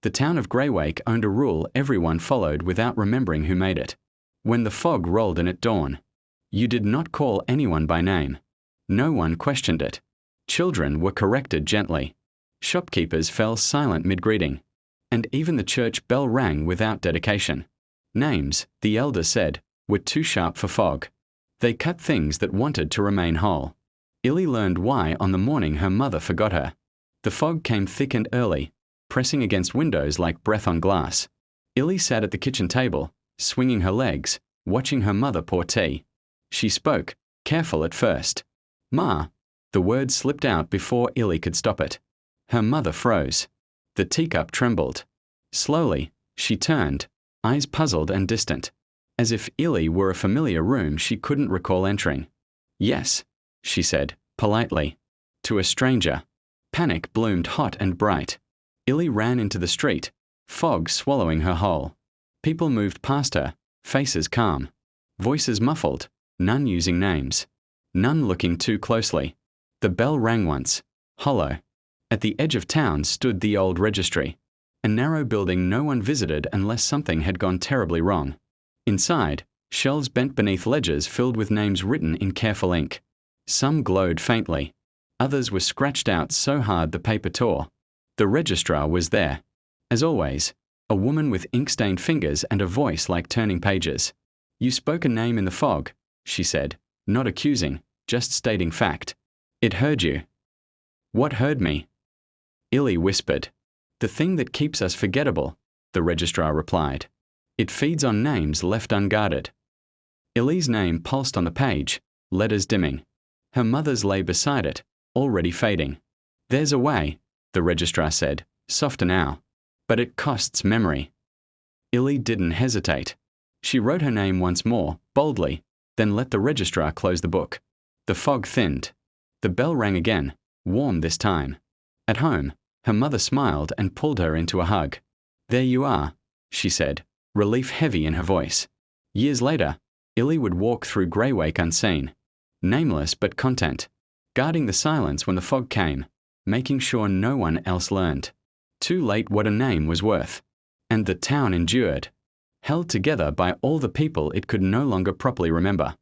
The town of Greywake owned a rule everyone followed without remembering who made it. When the fog rolled in at dawn, you did not call anyone by name. No one questioned it. Children were corrected gently. Shopkeepers fell silent mid-greeting. And even the church bell rang without dedication. Names, the elder said, were too sharp for fog. They cut things that wanted to remain whole. Illy learned why on the morning her mother forgot her. The fog came thick and early, pressing against windows like breath on glass. Illy sat at the kitchen table, swinging her legs, watching her mother pour tea. She spoke, careful at first. "Ma." The word slipped out before Illy could stop it. Her mother froze. The teacup trembled. Slowly, she turned, eyes puzzled and distant, as if Illy were a familiar room she couldn't recall entering. "Yes," she said, politely, to a stranger. Panic bloomed hot and bright. Illy ran into the street, fog swallowing her whole. People moved past her, faces calm. Voices muffled, none using names. None looking too closely. The bell rang once, hollow. At the edge of town stood the old registry, a narrow building no one visited unless something had gone terribly wrong. Inside, shelves bent beneath ledgers filled with names written in careful ink. Some glowed faintly. Others were scratched out so hard the paper tore. The registrar was there. As always, a woman with ink-stained fingers and a voice like turning pages. "You spoke a name in the fog," she said, not accusing, just stating fact. "It heard you." "What heard me?" Illy whispered. "The thing that keeps us forgettable," the registrar replied. "It feeds on names left unguarded." Illy's name pulsed on the page, letters dimming. Her mother's lay beside it, already fading. "There's a way," the registrar said, softer now. "But it costs memory." Illy didn't hesitate. She wrote her name once more, boldly, then let the registrar close the book. The fog thinned. The bell rang again, warm this time. At home, her mother smiled and pulled her into a hug. "There you are," she said, relief heavy in her voice. Years later, Illy would walk through Greywake unseen, nameless but content, guarding the silence when the fog came, making sure no one else learned. Too late what a name was worth. And the town endured, held together by all the people it could no longer properly remember.